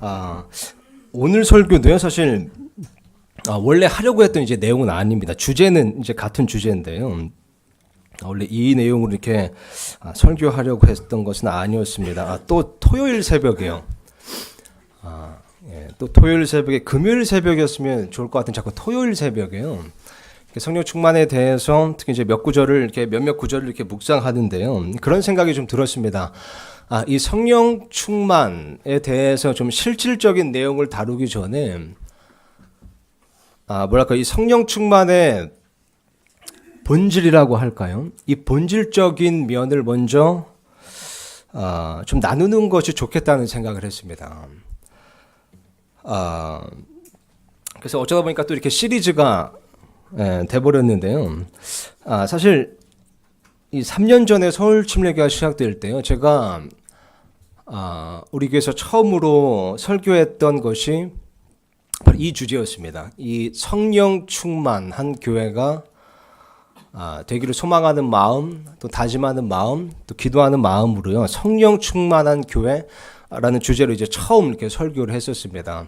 아, 오늘 설교도요, 사실 원래 하려고 했던 이제 내용은 아닙니다. 주제는 이제 같은 주제인데요. 원래 이 내용으로 이렇게 설교하려고 했던 것은 아니었습니다. 또 토요일 새벽에요. 또 토요일 새벽에 금요일 새벽이었으면 좋을 것 같은 자꾸 토요일 새벽에요. 성령 충만에 대해서 특히 이제 몇 구절을 이렇게 몇몇 구절을 이렇게 묵상하는데요. 그런 생각이 좀 들었습니다. 이 성령 충만에 대해서 좀 실질적인 내용을 다루기 전에 뭐랄까 이 성령 충만의 본질이라고 할까요? 이 본질적인 면을 먼저 좀 나누는 것이 좋겠다는 생각을 했습니다. 그래서 어쩌다 보니까 또 이렇게 시리즈가 돼버렸는데요. 사실 이 3년 전에 서울 침례교회가 시작될 때요, 제가 우리 교회에서 처음으로 설교했던 것이 바로 이 주제였습니다. 이 성령 충만한 교회가 되기를 소망하는 마음, 또 다짐하는 마음, 또 기도하는 마음으로요, 성령 충만한 교회라는 주제로 이제 처음 이렇게 설교를 했었습니다.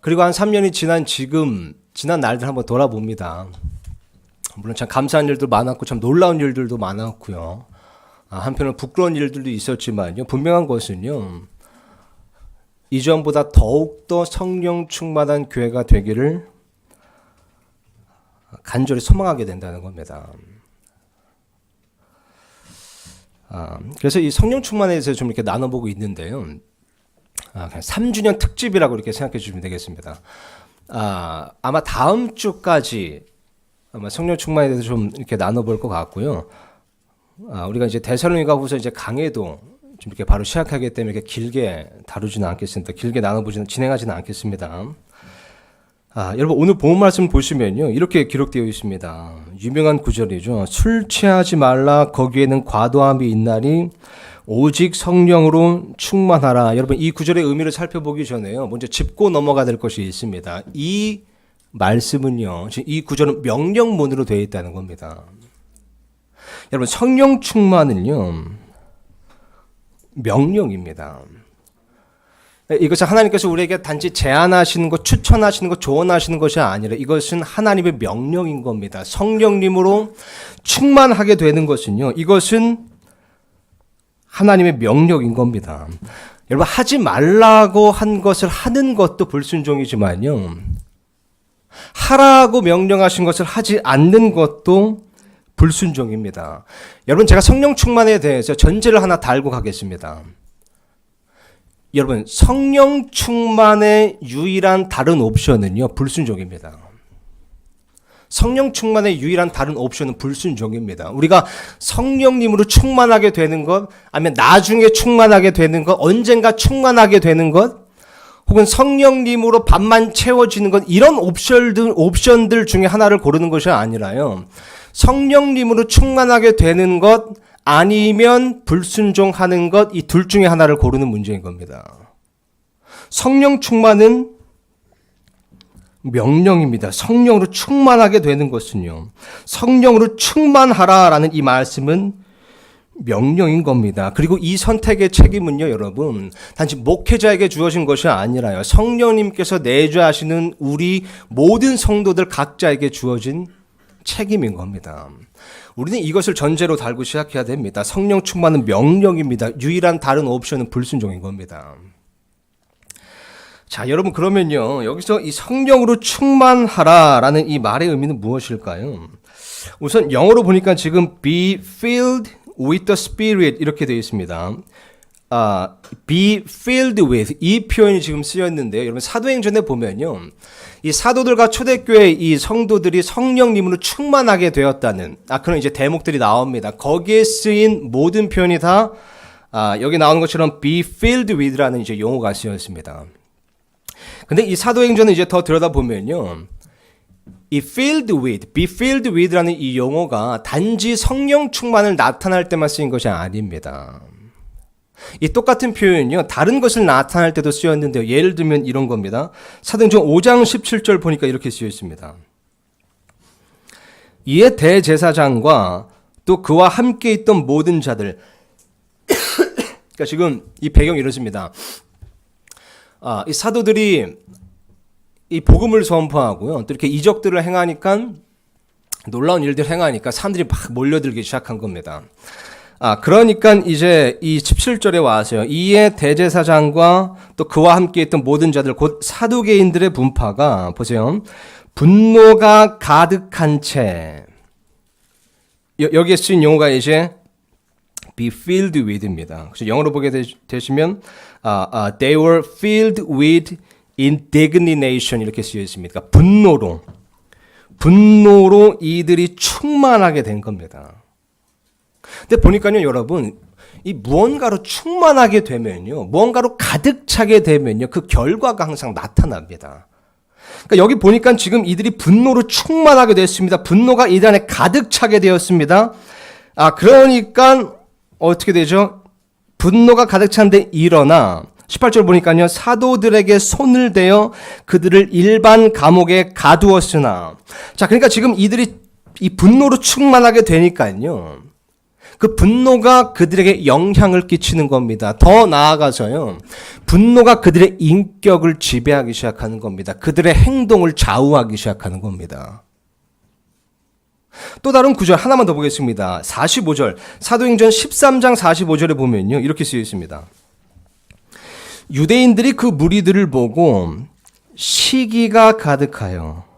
그리고 한 3년이 지난 지금, 지난 날들 한번 돌아봅니다. 물론 참 감사한 일도 많았고, 참 놀라운 일들도 많았고요. 한편으로 부끄러운 일들도 있었지만요, 분명한 것은요, 이전보다 더욱더 성령 충만한 교회가 되기를 간절히 소망하게 된다는 겁니다. 그래서 이 성령 충만에 대해서 좀 이렇게 나눠보고 있는데요. 그냥 3주년 특집이라고 이렇게 생각해 주시면 되겠습니다. 아마 다음 주까지 아마 성령 충만에 대해서 좀 이렇게 나눠볼 것 같고요. 우리가 이제 데살로니가후서 이제 강해도 좀 이렇게 바로 시작하기 때문에 이렇게 길게 다루지는 않겠습니다. 길게 진행하지는 않겠습니다. 여러분 오늘 본문 말씀 보시면요, 이렇게 기록되어 있습니다. 유명한 구절이죠. 술 취하지 말라, 거기에는 과도함이 있나니 오직 성령으로 충만하라. 여러분 이 구절의 의미를 살펴보기 전에요, 먼저 짚고 넘어가야 될 것이 있습니다. 이 말씀은요, 이 구절은 명령문으로 되어 있다는 겁니다. 여러분 성령 충만은요, 명령입니다. 이것은 하나님께서 우리에게 단지 제안하시는 것, 추천하시는 것, 조언하시는 것이 아니라 이것은 하나님의 명령인 겁니다. 성령님으로 충만하게 되는 것은요, 이것은 하나님의 명령인 겁니다. 여러분 하지 말라고 한 것을 하는 것도 불순종이지만요, 하라고 명령하신 것을 하지 않는 것도 불순종입니다. 여러분 제가 성령 충만에 대해서 전제를 하나 달고 가겠습니다. 여러분 성령 충만의 유일한 다른 옵션은요, 불순종입니다. 성령 충만의 유일한 다른 옵션은 불순종입니다. 우리가 성령님으로 충만하게 되는 것, 아니면 나중에 충만하게 되는 것, 언젠가 충만하게 되는 것, 혹은 성령님으로 밥만 채워지는 것, 이런 옵션들 중에 하나를 고르는 것이 아니라요, 성령님으로 충만하게 되는 것 아니면 불순종하는 것, 이 둘 중에 하나를 고르는 문제인 겁니다. 성령 충만은 명령입니다. 성령으로 충만하게 되는 것은요, 성령으로 충만하라라는 이 말씀은 명령인 겁니다. 그리고 이 선택의 책임은요, 여러분 단지 목회자에게 주어진 것이 아니라요, 성령님께서 내주하시는 우리 모든 성도들 각자에게 주어진 책임인 겁니다. 우리는 이것을 전제로 달고 시작해야 됩니다. 성령 충만은 명령입니다. 유일한 다른 옵션은 불순종인 겁니다. 자, 여러분 그러면요, 여기서 이 성령으로 충만하라라는 이 말의 의미는 무엇일까요? 우선 영어로 보니까 지금 be filled with the Spirit 이렇게 되어 있습니다. be filled with, 이 표현이 지금 쓰였는데요, 여러분 사도행전에 보면요, 이 사도들과 초대교회 이 성도들이 성령님으로 충만하게 되었다는 그런 이제 대목들이 나옵니다. 거기에 쓰인 모든 표현이 다 여기 나오는 것처럼 be filled with라는 이제 용어가 쓰였습니다. 근데 이 사도행전을 이제 더 들여다보면요, 이 filled with, be filled with라는 이 용어가 단지 성령 충만을 나타날 때만 쓰인 것이 아닙니다. 이 똑같은 표현이요, 다른 것을 나타날 때도 쓰였는데요, 예를 들면 이런 겁니다. 사도행전 5장 17절 보니까 이렇게 쓰여 있습니다. 이에 대제사장과 또 그와 함께 있던 모든 자들, 그러니까 지금 이 배경이 이렇습니다. 이 사도들이 이 복음을 선포하고요. 또 이렇게 이적들을 행하니까 놀라운 일들을 행하니까 사람들이 막 몰려들기 시작한 겁니다. 그러니까 이제 이 17절에 와서요. 이에 대제사장과 또 그와 함께 있던 모든 자들 곧 사두개인들의 분파가 보세요. 분노가 가득한 채 여기에 쓰인 용어가 이제 be filled with입니다. 그래서 영어로 보게 되시면 they were filled with indignation 이렇게 쓰여 있습니다. 그러니까 분노로 이들이 충만하게 된 겁니다. 근데 보니까요, 여러분, 이 무언가로 충만하게 되면요, 무언가로 가득 차게 되면요, 그 결과가 항상 나타납니다. 그러니까 여기 보니까 지금 이들이 분노로 충만하게 됐습니다. 분노가 이들 안에 가득 차게 되었습니다. 그러니까 어떻게 되죠? 분노가 가득 찬데 일어나 18절 보니까요. 사도들에게 손을 대어 그들을 일반 감옥에 가두었으나 자, 그러니까 지금 이들이 이 분노로 충만하게 되니까요. 그 분노가 그들에게 영향을 끼치는 겁니다. 더 나아가서요. 분노가 그들의 인격을 지배하기 시작하는 겁니다. 그들의 행동을 좌우하기 시작하는 겁니다. 또 다른 구절 하나만 더 보겠습니다. 45절. 사도행전 13장 45절에 보면요. 이렇게 쓰여 있습니다. 유대인들이 그 무리들을 보고 시기가 가득하여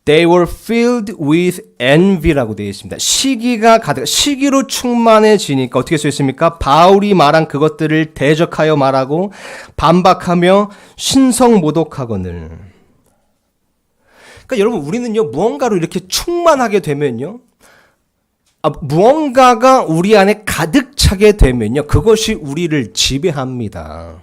They were filled with envy라고 되어 있습니다. 시기로 충만해지니까 어떻게 써 있습니까? 바울이 말한 그것들을 대적하여 말하고 반박하며 신성모독하거늘. 그러니까 여러분 우리는요 무언가로 이렇게 충만하게 되면요, 무언가가 우리 안에 가득 차게 되면요, 그것이 우리를 지배합니다.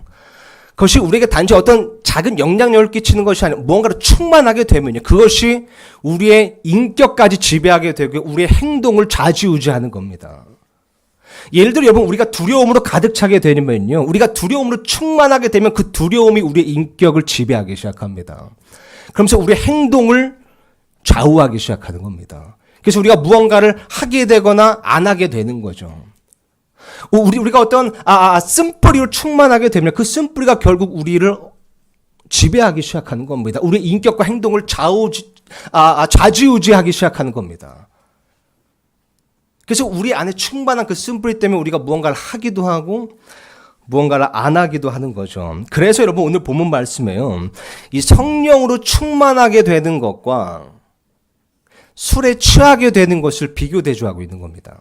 그것이 우리에게 단지 어떤 작은 영향력을 끼치는 것이 아니라 무언가로 충만하게 되면요, 그것이 우리의 인격까지 지배하게 되고 우리의 행동을 좌지우지하는 겁니다. 예를 들어 여러분 우리가 두려움으로 가득 차게 되면요, 우리가 두려움으로 충만하게 되면 그 두려움이 우리의 인격을 지배하기 시작합니다. 그러면서 우리의 행동을 좌우하기 시작하는 겁니다. 그래서 우리가 무언가를 하게 되거나 안 하게 되는 거죠. 우리가 어떤 쓴뿌리로 충만하게 되면 그 쓴뿌리가 결국 우리를 지배하기 시작하는 겁니다. 우리의 인격과 행동을 좌지우지하기 시작하는 겁니다. 그래서 우리 안에 충만한 그 쓴뿌리 때문에 우리가 무언가를 하기도 하고 무언가를 안 하기도 하는 거죠. 그래서 여러분 오늘 본문 말씀에요, 이 성령으로 충만하게 되는 것과 술에 취하게 되는 것을 비교 대조하고 있는 겁니다.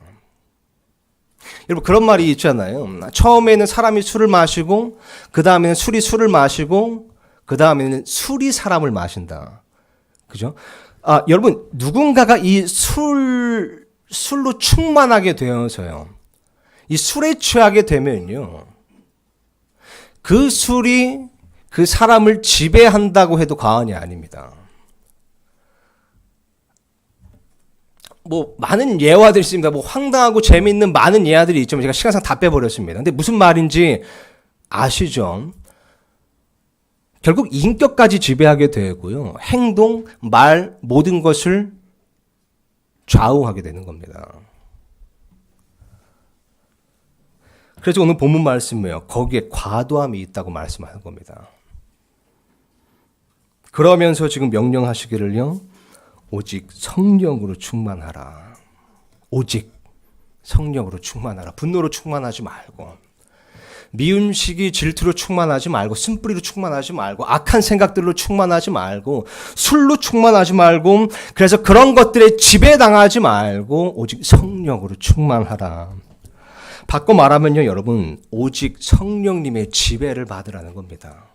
여러분 그런 말이 있잖아요. 처음에는 사람이 술을 마시고 그 다음에는 술이 술을 마시고 그 다음에는 술이 사람을 마신다. 그죠? 여러분 누군가가 이 술로 충만하게 되어서요, 이 술에 취하게 되면요, 그 술이 그 사람을 지배한다고 해도 과언이 아닙니다. 많은 예화들이 있습니다. 황당하고 재미있는 많은 예화들이 있지만 제가 시간상 다 빼버렸습니다. 근데 무슨 말인지 아시죠? 결국 인격까지 지배하게 되고요, 행동, 말, 모든 것을 좌우하게 되는 겁니다. 그래서 오늘 본문 말씀이에요. 거기에 과도함이 있다고 말씀하는 겁니다. 그러면서 지금 명령하시기를요, 오직 성령으로 충만하라. 오직 성령으로 충만하라. 분노로 충만하지 말고, 미움시기 질투로 충만하지 말고, 쓴뿌리로 충만하지 말고, 악한 생각들로 충만하지 말고, 술로 충만하지 말고, 그래서 그런 것들에 지배당하지 말고 오직 성령으로 충만하라. 바꿔 말하면요, 여러분 오직 성령님의 지배를 받으라는 겁니다.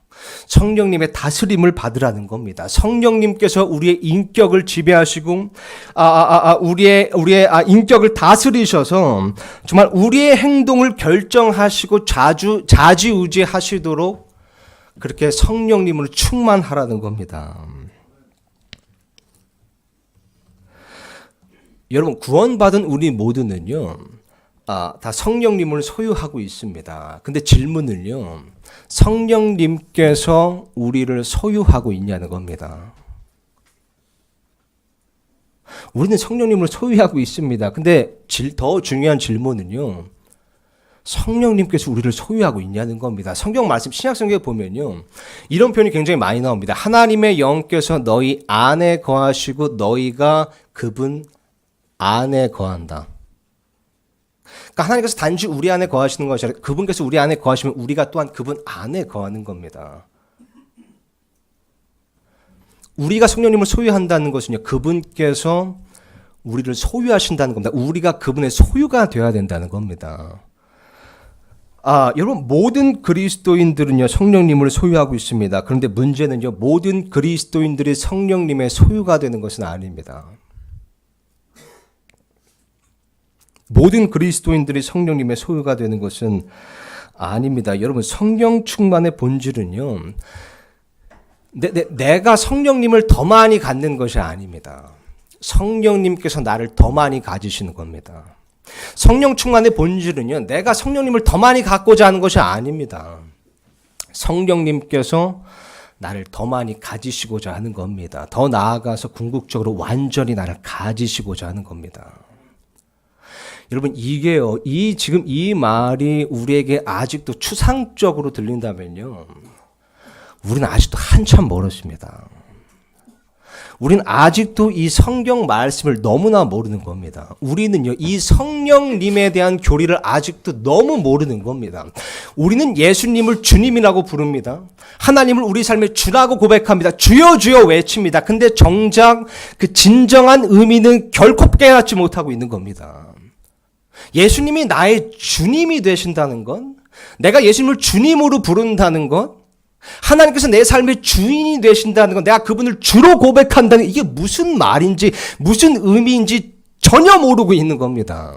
성령님의 다스림을 받으라는 겁니다. 성령님께서 우리의 인격을 지배하시고 우리의 인격을 다스리셔서 정말 우리의 행동을 결정하시고 좌지우지하시도록 그렇게 성령님으로 충만하라는 겁니다. 여러분 구원받은 우리 모두는요, 다 성령님을 소유하고 있습니다. 근데 질문은요, 성령님께서 우리를 소유하고 있냐는 겁니다. 우리는 성령님을 소유하고 있습니다. 근데 더 중요한 질문은요, 성령님께서 우리를 소유하고 있냐는 겁니다. 성경 말씀 신약성경에 보면요, 이런 표현이 굉장히 많이 나옵니다. 하나님의 영께서 너희 안에 거하시고 너희가 그분 안에 거한다. 그러니까 하나님께서 단지 우리 안에 거하시는 것이 아니라 그분께서 우리 안에 거하시면 우리가 또한 그분 안에 거하는 겁니다. 우리가 성령님을 소유한다는 것은요, 그분께서 우리를 소유하신다는 겁니다. 우리가 그분의 소유가 되어야 된다는 겁니다. 여러분, 모든 그리스도인들은요, 성령님을 소유하고 있습니다. 그런데 문제는요, 모든 그리스도인들이 성령님의 소유가 되는 것은 아닙니다. 모든 그리스도인들이 성령님의 소유가 되는 것은 아닙니다. 여러분, 성령 충만의 본질은요, 내가 성령님을 더 많이 갖는 것이 아닙니다. 성령님께서 나를 더 많이 가지시는 겁니다. 성령 충만의 본질은요, 내가 성령님을 더 많이 갖고자 하는 것이 아닙니다. 성령님께서 나를 더 많이 가지시고자 하는 겁니다. 더 나아가서 궁극적으로 완전히 나를 가지시고자 하는 겁니다. 여러분, 이게요, 지금 이 말이 우리에게 아직도 추상적으로 들린다면요, 우리는 아직도 한참 멀었습니다. 우리는 아직도 이 성경 말씀을 너무나 모르는 겁니다. 우리는요, 이 성령님에 대한 교리를 아직도 너무 모르는 겁니다. 우리는 예수님을 주님이라고 부릅니다. 하나님을 우리 삶의 주라고 고백합니다. 주여 주여 외칩니다. 근데 정작 그 진정한 의미는 결코 깨닫지 못하고 있는 겁니다. 예수님이 나의 주님이 되신다는 건, 내가 예수님을 주님으로 부른다는 것, 하나님께서 내 삶의 주인이 되신다는 건, 내가 그분을 주로 고백한다는 게 이게 무슨 말인지 무슨 의미인지 전혀 모르고 있는 겁니다.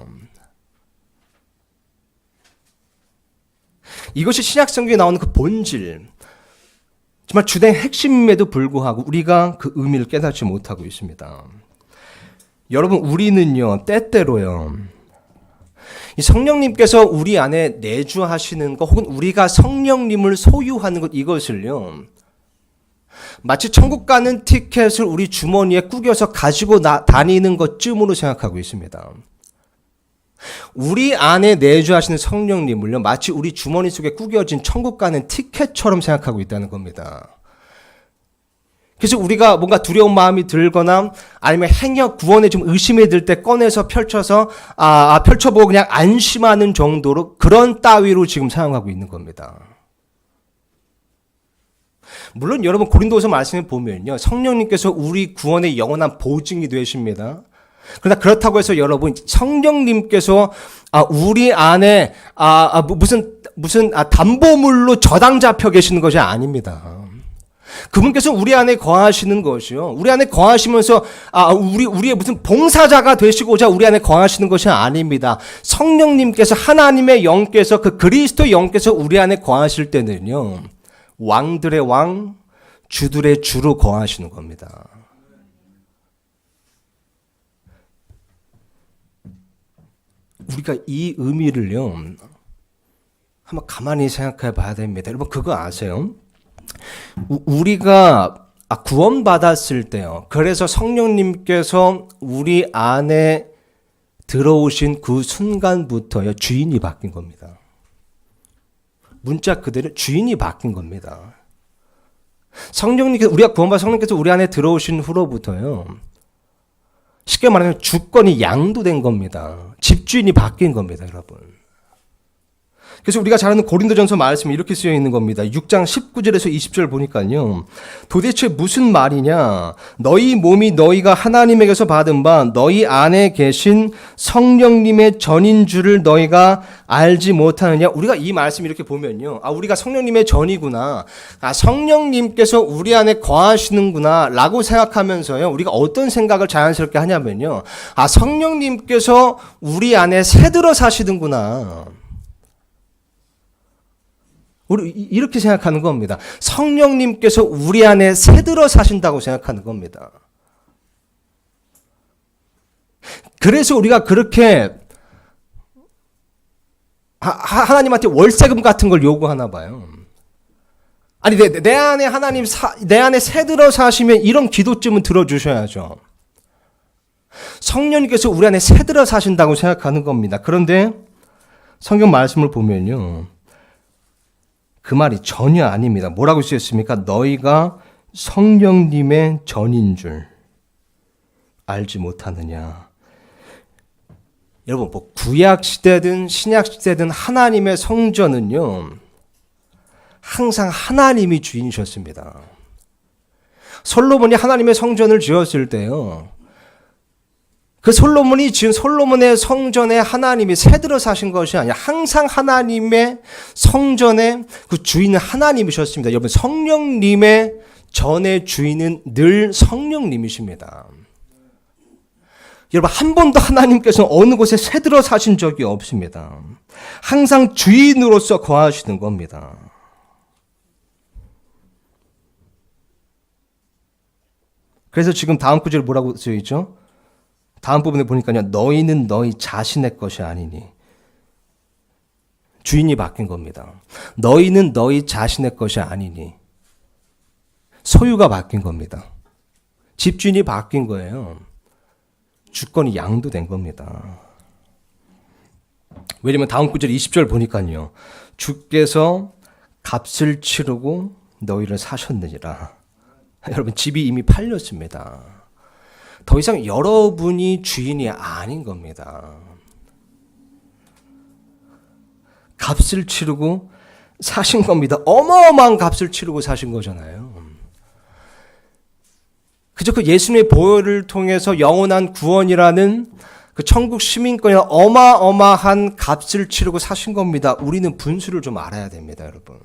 이것이 신약성경에 나오는 그 본질, 정말 주된 핵심임에도 불구하고 우리가 그 의미를 깨닫지 못하고 있습니다. 여러분, 우리는요, 때때로요, 이 성령님께서 우리 안에 내주하시는 것, 혹은 우리가 성령님을 소유하는 것, 이것을요, 마치 천국 가는 티켓을 우리 주머니에 꾸겨서 가지고 다니는 것쯤으로 생각하고 있습니다. 우리 안에 내주하시는 성령님을요, 마치 우리 주머니 속에 꾸겨진 천국 가는 티켓처럼 생각하고 있다는 겁니다. 그래서 우리가 뭔가 두려운 마음이 들거나 아니면 행여 구원에 좀 의심이 들 때 꺼내서 펼쳐서 펼쳐보고 그냥 안심하는 정도로 그런 따위로 지금 사용하고 있는 겁니다. 물론 여러분, 고린도서 말씀을 보면요, 성령님께서 우리 구원의 영원한 보증이 되십니다. 그러나 그렇다고 해서 여러분, 성령님께서 우리 안에 무슨 담보물로 저당 잡혀 계시는 것이 아닙니다. 그분께서 우리 안에 거하시는 것이요, 우리 안에 거하시면서 우리의 무슨 봉사자가 되시고자 우리 안에 거하시는 것이 아닙니다. 성령님께서, 하나님의 영께서, 그 그리스도 영께서 우리 안에 거하실 때는요, 왕들의 왕, 주들의 주로 거하시는 겁니다. 우리가 이 의미를요, 한번 가만히 생각해 봐야 됩니다. 여러분, 그거 아세요? 우리가 구원받았을 때요, 그래서 성령님께서 우리 안에 들어오신 그 순간부터요, 주인이 바뀐 겁니다. 문자 그대로 주인이 바뀐 겁니다. 성령님께서, 우리가 구원받아 성령께서 우리 안에 들어오신 후로부터요, 쉽게 말하면 주권이 양도된 겁니다. 집주인이 바뀐 겁니다, 여러분. 그래서 우리가 잘 아는 고린도전서 말씀이 이렇게 쓰여 있는 겁니다. 6장 19절에서 20절 보니까요, 도대체 무슨 말이냐? 너희 몸이 너희가 하나님에게서 받은 바 너희 안에 계신 성령님의 전인 줄을 너희가 알지 못하느냐? 우리가 이 말씀 이렇게 보면요, 우리가 성령님의 전이구나, 성령님께서 우리 안에 거하시는구나 라고 생각하면서요, 우리가 어떤 생각을 자연스럽게 하냐면요, 성령님께서 우리 안에 새들어 사시는구나, 우리 이렇게 생각하는 겁니다. 성령님께서 우리 안에 새들어 사신다고 생각하는 겁니다. 그래서 우리가 그렇게 하나님한테 월세금 같은 걸 요구하나 봐요. 아니, 내 안에 하나님, 내 안에 새들어 사시면 이런 기도쯤은 들어주셔야죠. 성령님께서 우리 안에 새들어 사신다고 생각하는 겁니다. 그런데 성경 말씀을 보면요. 그 말이 전혀 아닙니다. 뭐라고 쓰였습니까? 너희가 성령님의 전인 줄 알지 못하느냐. 여러분, 뭐 구약 시대든 신약 시대든 하나님의 성전은요, 항상 하나님이 주인이셨습니다. 솔로몬이 하나님의 성전을 지었을 때요, 그 솔로몬이 지은 솔로몬의 성전에 하나님이 새들어 사신 것이 아니라 항상 하나님의 성전의 그 주인은 하나님이셨습니다. 여러분, 성령님의 전의 주인은 늘 성령님이십니다. 여러분, 한 번도 하나님께서 어느 곳에 새들어 사신 적이 없습니다. 항상 주인으로서 거하시는 겁니다. 그래서 지금 다음 구절에 뭐라고 쓰여 있죠? 다음 부분에 보니까요. 너희는 너희 자신의 것이 아니니. 주인이 바뀐 겁니다. 너희는 너희 자신의 것이 아니니. 소유가 바뀐 겁니다. 집주인이 바뀐 거예요. 주권이 양도된 겁니다. 왜냐면 다음 구절 20절 보니까요. 주께서 값을 치르고 너희를 사셨느니라. 여러분, 집이 이미 팔렸습니다. 더 이상 여러분이 주인이 아닌 겁니다. 값을 치르고 사신 겁니다. 어마어마한 값을 치르고 사신 거잖아요. 그저 그 예수님의 보혈을 통해서 영원한 구원이라는 그 천국 시민권이나 어마어마한 값을 치르고 사신 겁니다. 우리는 분수를 좀 알아야 됩니다, 여러분.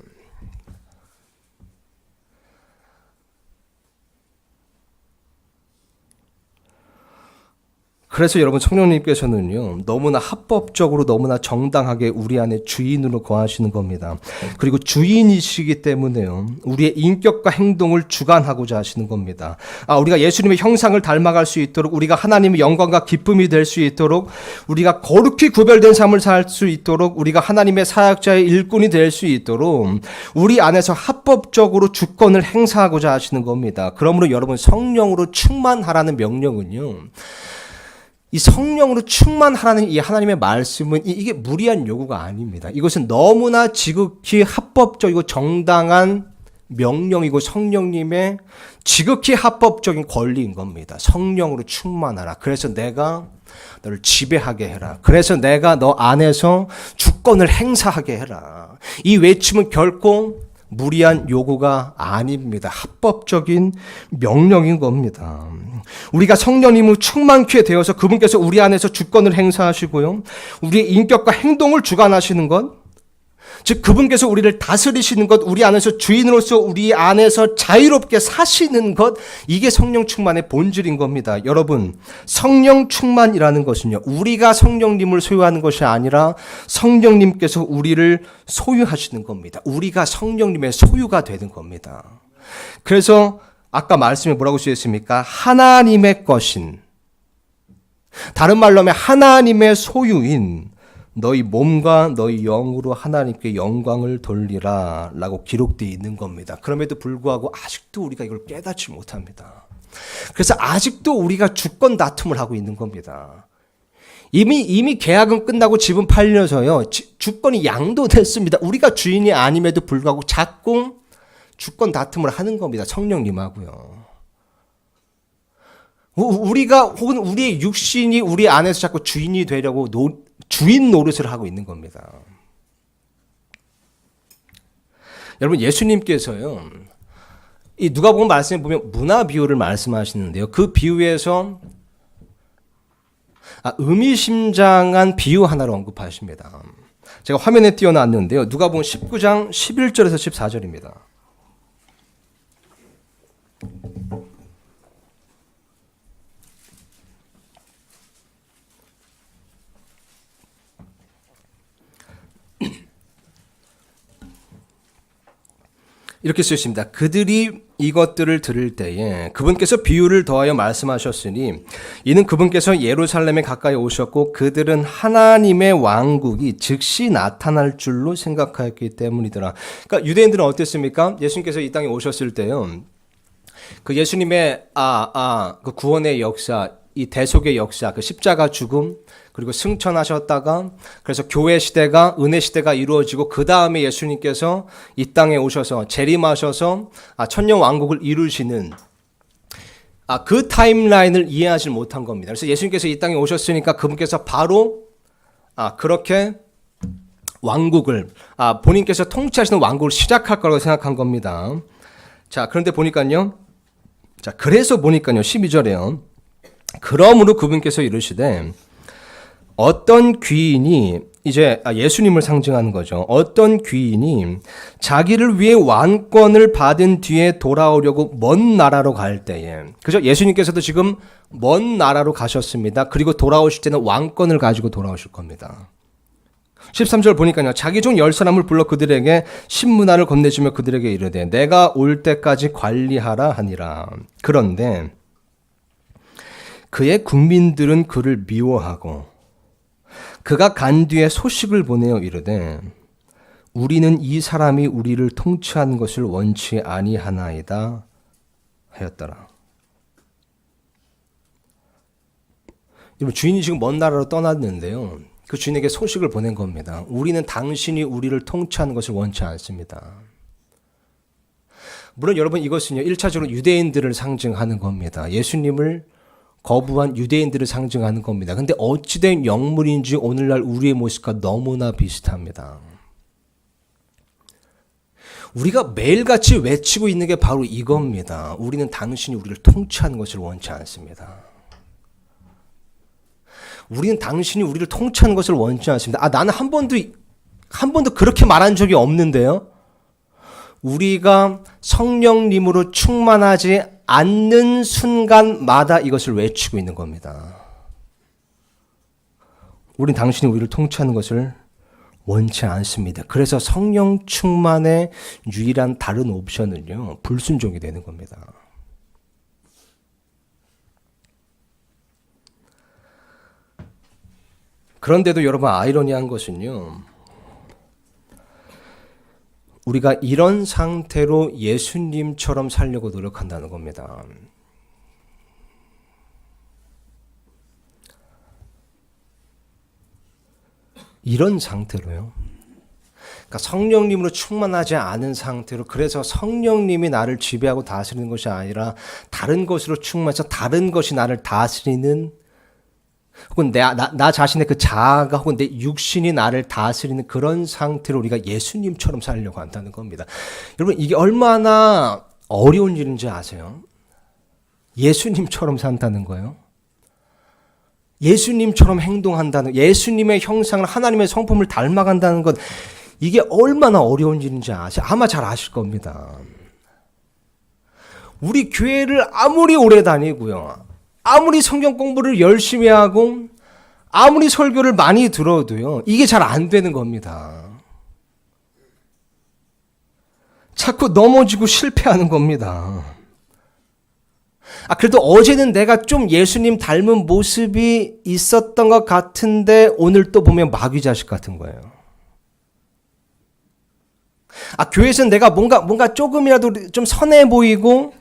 그래서 여러분, 성령님께서는요, 너무나 합법적으로 너무나 정당하게 우리 안에 주인으로 거하시는 겁니다. 그리고 주인이시기 때문에요, 우리의 인격과 행동을 주관하고자 하시는 겁니다. 우리가 예수님의 형상을 닮아갈 수 있도록, 우리가 하나님의 영광과 기쁨이 될 수 있도록, 우리가 거룩히 구별된 삶을 살 수 있도록, 우리가 하나님의 사역자의 일꾼이 될 수 있도록 우리 안에서 합법적으로 주권을 행사하고자 하시는 겁니다. 그러므로 여러분, 성령으로 충만하라는 명령은요, 이 성령으로 충만하라는 이 하나님의 말씀은 이게 무리한 요구가 아닙니다. 이것은 너무나 지극히 합법적이고 정당한 명령이고 성령님의 지극히 합법적인 권리인 겁니다. 성령으로 충만하라. 그래서 내가 너를 지배하게 해라. 그래서 내가 너 안에서 주권을 행사하게 해라. 이 외침은 결코 무리한 요구가 아닙니다. 합법적인 명령인 겁니다. 우리가 성령님을 충만케 되어서 그분께서 우리 안에서 주권을 행사하시고요, 우리의 인격과 행동을 주관하시는 것, 즉 그분께서 우리를 다스리시는 것, 우리 안에서 주인으로서 우리 안에서 자유롭게 사시는 것, 이게 성령 충만의 본질인 겁니다. 여러분, 성령 충만이라는 것은요, 우리가 성령님을 소유하는 것이 아니라 성령님께서 우리를 소유하시는 겁니다. 우리가 성령님의 소유가 되는 겁니다. 그래서 아까 말씀에 뭐라고 쓰였습니까? 하나님의 것인, 다른 말로 하면 하나님의 소유인 너희 몸과 너희 영으로 하나님께 영광을 돌리라 라고 기록되어 있는 겁니다. 그럼에도 불구하고 아직도 우리가 이걸 깨닫지 못합니다. 그래서 아직도 우리가 주권 다툼을 하고 있는 겁니다. 이미 계약은 끝나고 집은 팔려서요, 주권이 양도됐습니다. 우리가 주인이 아님에도 불구하고 자꾸 주권 다툼을 하는 겁니다. 성령님하고요. 우리가 혹은 우리의 육신이 우리 안에서 자꾸 주인이 되려고 주인 노릇을 하고 있는 겁니다. 여러분, 예수님께서요, 이 누가복음 말씀에 보면 문화 비유를 말씀하시는데요, 그 비유에서 의미심장한 비유 하나를 언급하십니다. 제가 화면에 띄워놨는데요, 누가복음 19장 11절에서 14절입니다. 이렇게 쓰였습니다. 그들이 이것들을 들을 때에 그분께서 비유를 더하여 말씀하셨으니 이는 그분께서 예루살렘에 가까이 오셨고 그들은 하나님의 왕국이 즉시 나타날 줄로 생각하였기 때문이더라. 그러니까 유대인들은 어땠습니까? 예수님께서 이 땅에 오셨을 때요, 그 예수님의 그 구원의 역사, 이 대속의 역사, 그 십자가 죽음, 그리고 승천하셨다가 그래서 교회 시대가 은혜 시대가 이루어지고 그 다음에 예수님께서 이 땅에 오셔서 재림하셔서 천년 왕국을 이루시는 그 타임라인을 이해하지 못한 겁니다. 그래서 예수님께서 이 땅에 오셨으니까 그분께서 바로 그렇게 왕국을 본인께서 통치하시는 왕국을 시작할 거라고 생각한 겁니다. 자, 그런데 보니까요. 자, 그래서 보니까요. 12절에요. 그러므로 그분께서 이르시되 어떤 귀인이 이제 예수님을 상징하는 거죠. 어떤 귀인이 자기를 위해 왕권을 받은 뒤에 돌아오려고 먼 나라로 갈 때에, 그죠? 예수님께서도 지금 먼 나라로 가셨습니다. 그리고 돌아오실 때는 왕권을 가지고 돌아오실 겁니다. 13절 보니까요. 자기 종 10사람을 불러 그들에게 신문화를 건네주며 그들에게 이르되 내가 올 때까지 관리하라 하니라. 그런데 그의 국민들은 그를 미워하고 그가 간 뒤에 소식을 보내어 이르되 우리는 이 사람이 우리를 통치하는 것을 원치 아니하나이다 하였더라. 여러분, 주인이 지금 먼 나라로 떠났는데요. 그 주인에게 소식을 보낸 겁니다. 우리는 당신이 우리를 통치하는 것을 원치 않습니다. 물론 여러분, 이것은요 1차적으로 유대인들을 상징하는 겁니다. 예수님을 거부한 유대인들을 상징하는 겁니다. 근데 어찌된 영물인지 오늘날 우리의 모습과 너무나 비슷합니다. 우리가 매일같이 외치고 있는 게 바로 이겁니다. 우리는 당신이 우리를 통치하는 것을 원치 않습니다. 우리는 당신이 우리를 통치하는 것을 원치 않습니다. 나는 한 번도 그렇게 말한 적이 없는데요. 우리가 성령님으로 충만하지 않는 순간마다 이것을 외치고 있는 겁니다. 우린 당신이 우리를 통치하는 것을 원치 않습니다. 그래서 성령 충만의 유일한 다른 옵션은요, 불순종이 되는 겁니다. 그런데도 여러분, 아이러니한 것은요, 우리가 이런 상태로 예수님처럼 살려고 노력한다는 겁니다. 이런 상태로요. 그러니까 성령님으로 충만하지 않은 상태로, 그래서 성령님이 나를 지배하고 다스리는 것이 아니라 다른 것으로 충만해서 다른 것이 나를 다스리는, 혹은 나 자신의 그 자아가 혹은 내 육신이 나를 다스리는 그런 상태로 우리가 예수님처럼 살려고 한다는 겁니다. 여러분, 이게 얼마나 어려운 일인지 아세요? 예수님처럼 산다는 거예요. 예수님처럼 행동한다는, 예수님의 형상을, 하나님의 성품을 닮아간다는 것, 이게 얼마나 어려운 일인지 아세요? 아마 잘 아실 겁니다. 우리 교회를 아무리 오래 다니고요, 아무리 성경 공부를 열심히 하고 아무리 설교를 많이 들어도요, 이게 잘 안 되는 겁니다. 자꾸 넘어지고 실패하는 겁니다. 그래도 어제는 내가 좀 예수님 닮은 모습이 있었던 것 같은데 오늘 또 보면 마귀 자식 같은 거예요. 교회에서는 내가 뭔가 조금이라도 좀 선해 보이고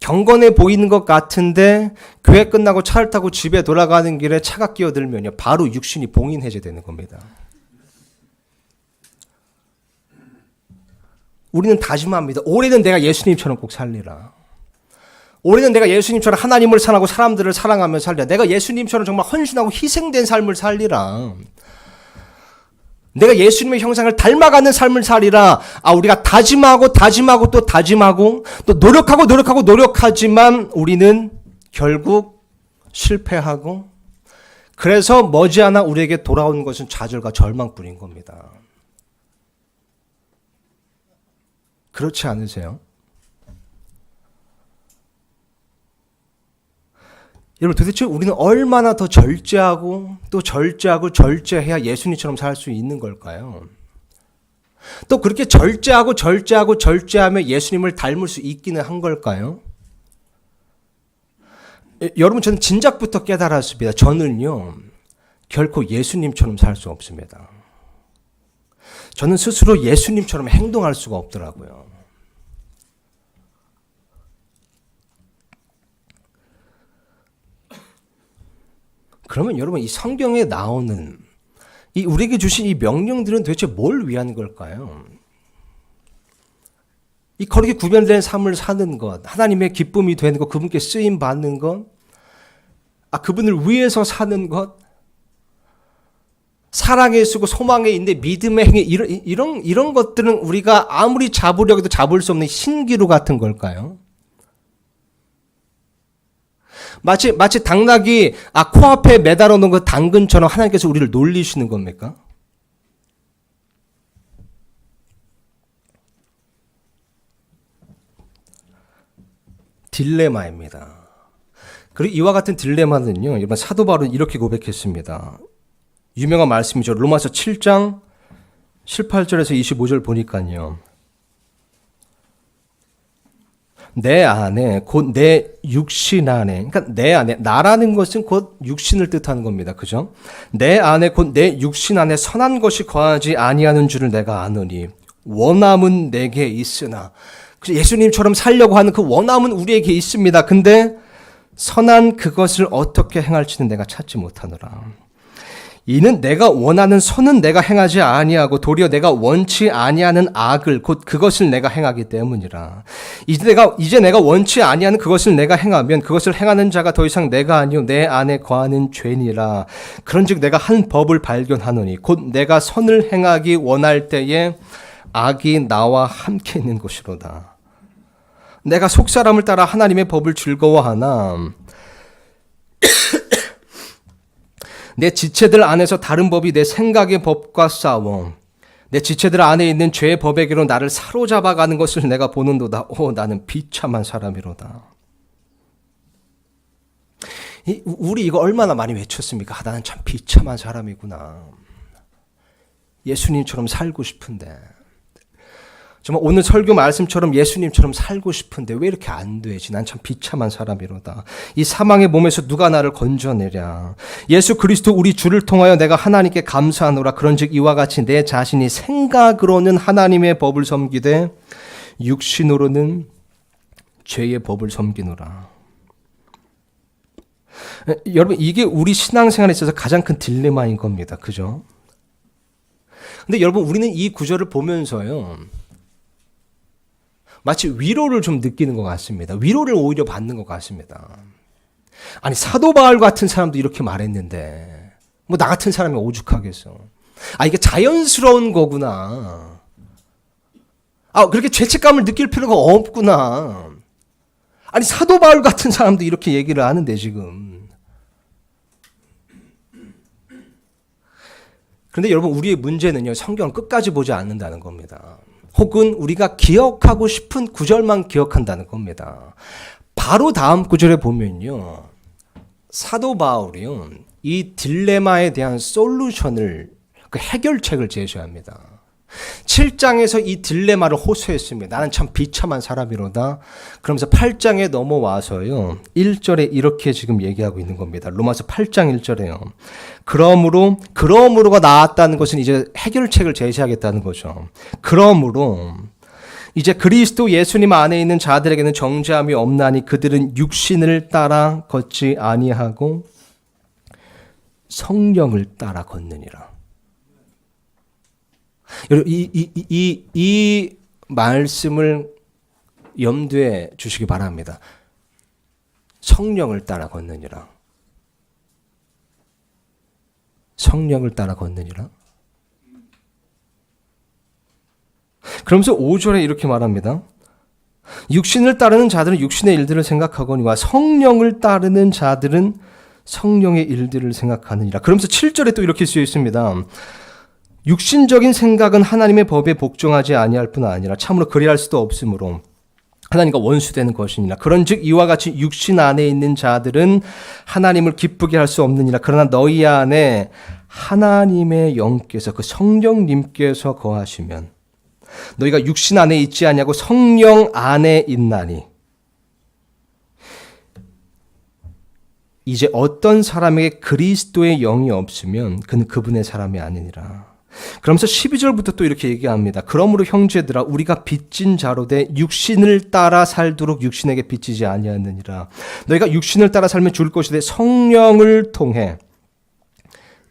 경건해 보이는 것 같은데 교회 끝나고 차를 타고 집에 돌아가는 길에 차가 끼어들면요, 바로 육신이 봉인 해제되는 겁니다. 우리는 다짐합니다. 올해는 내가 예수님처럼 꼭 살리라. 올해는 내가 예수님처럼 하나님을 사랑하고 사람들을 사랑하며 살리라. 내가 예수님처럼 정말 헌신하고 희생된 삶을 살리라. 내가 예수님의 형상을 닮아가는 삶을 살리라. 우리가 다짐하고 또 다짐하고 또 노력하지만 우리는 결국 실패하고, 그래서 머지않아 우리에게 돌아오는 것은 좌절과 절망뿐인 겁니다. 그렇지 않으세요? 여러분, 도대체 우리는 얼마나 더 절제하고 절제해야 예수님처럼 살 수 있는 걸까요? 또 그렇게 절제하며 예수님을 닮을 수 있기는 한 걸까요? 여러분, 저는 진작부터 깨달았습니다. 저는요, 결코 예수님처럼 살 수 없습니다. 저는 스스로 예수님처럼 행동할 수가 없더라고요. 그러면 여러분 이 성경에 나오는 이 우리에게 주신 이 명령들은 도대체 뭘 위한 걸까요? 이 거룩에 구별된 삶을 사는 것, 하나님의 기쁨이 되는 것, 그분께 쓰임 받는 것, 그분을 위해서 사는 것, 사랑에 쓰고 소망에 있는 믿음의 행위, 이런 것들은 우리가 아무리 잡으려고 해도 잡을 수 없는 신기루 같은 걸까요? 마치 당나귀 코앞에 매달아 놓은 그 당근처럼 하나님께서 우리를 놀리시는 겁니까? 딜레마입니다. 그리고 이와 같은 딜레마는요, 여러분 사도 바울은 이렇게 고백했습니다. 유명한 말씀이죠. 로마서 7장 18절에서 25절 보니까요. 내 안에 곧 내 육신 안에, 그러니까 내 안에, 나라는 것은 곧 육신을 뜻하는 겁니다. 그죠? 내 안에 곧 내 육신 안에 선한 것이 거하지 아니하는 줄을 내가 아노니 원함은 내게 있으나, 예수님처럼 살려고 하는 그 원함은 우리에게 있습니다. 근데 선한 그것을 어떻게 행할지는 내가 찾지 못하노라. 이는 내가 원하는 선은 내가 행하지 아니하고 도리어 내가 원치 아니하는 악을 곧 그것을 내가 행하기 때문이라. 이제 내가 원치 아니하는 그것을 내가 행하면 그것을 행하는 자가 더 이상 내가 아니요 내 안에 거하는 죄니라. 그런즉 내가 한 법을 발견하노니 곧 내가 선을 행하기 원할 때에 악이 나와 함께 있는 것이로다. 내가 속사람을 따라 하나님의 법을 즐거워하나 내 지체들 안에서 다른 법이 내 생각의 법과 싸워 내 지체들 안에 있는 죄의 법에게로 나를 사로잡아가는 것을 내가 보는도다. 나는 비참한 사람이로다. 우리 이거 얼마나 많이 외쳤습니까? 나는 참 비참한 사람이구나. 예수님처럼 살고 싶은데, 정말 오늘 설교 말씀처럼 예수님처럼 살고 싶은데 왜 이렇게 안 되지? 난 참 비참한 사람이로다. 이 사망의 몸에서 누가 나를 건져내랴. 예수 그리스도 우리 주를 통하여 내가 하나님께 감사하노라. 그런즉 이와 같이 내 자신이 생각으로는 하나님의 법을 섬기되 육신으로는 죄의 법을 섬기노라. 여러분, 이게 우리 신앙생활에 있어서 가장 큰 딜레마인 겁니다. 그죠? 근데 여러분, 우리는 이 구절을 보면서요, 마치 위로를 좀 느끼는 것 같습니다. 위로를 오히려 받는 것 같습니다. 아니, 사도 바울 같은 사람도 이렇게 말했는데 뭐 나 같은 사람이 오죽하겠어. 이게 자연스러운 거구나. 그렇게 죄책감을 느낄 필요가 없구나. 아니, 사도 바울 같은 사람도 이렇게 얘기를 하는데 지금. 그런데 여러분, 우리의 문제는요, 성경을 끝까지 보지 않는다는 겁니다. 혹은 우리가 기억하고 싶은 구절만 기억한다는 겁니다. 바로 다음 구절에 보면요, 사도 바울이요, 이 딜레마에 대한 솔루션을, 그 해결책을 제시합니다. 7장에서 이 딜레마를 호소했습니다. 나는 참 비참한 사람이로다. 그러면서 8장에 넘어와서요, 1절에 이렇게 지금 얘기하고 있는 겁니다. 로마서 8장 1절에요. 그러므로가 나왔다는 것은 이제 해결책을 제시하겠다는 거죠. 그러므로 이제 그리스도 예수님 안에 있는 자들에게는 정죄함이 없나니 그들은 육신을 따라 걷지 아니하고 성령을 따라 걷느니라. 여러분, 이 말씀을 염두에 주시기 바랍니다. 성령을 따라 걷느니라. 성령을 따라 걷느니라. 그러면서 5절에 이렇게 말합니다. 육신을 따르는 자들은 육신의 일들을 생각하거니와 성령을 따르는 자들은 성령의 일들을 생각하느니라. 그러면서 7절에 또 이렇게 쓰여 있습니다. 육신적인 생각은 하나님의 법에 복종하지 아니할 뿐 아니라 참으로 그리할 수도 없으므로 하나님과 원수되는 것이니라. 그런즉 이와 같이 육신 안에 있는 자들은 하나님을 기쁘게 할 수 없느니라. 그러나 너희 안에 하나님의 영께서, 그 성령님께서 거하시면 너희가 육신 안에 있지 아니하고 성령 안에 있나니 이제 어떤 사람에게 그리스도의 영이 없으면 그는 그분의 사람이 아니니라. 그러면서 12절부터 또 이렇게 얘기합니다. 그러므로 형제들아, 우리가 빚진 자로 돼 육신을 따라 살도록 육신에게 빚지지 아니하느니라. 너희가 육신을 따라 살면 죽을 것이되 성령을 통해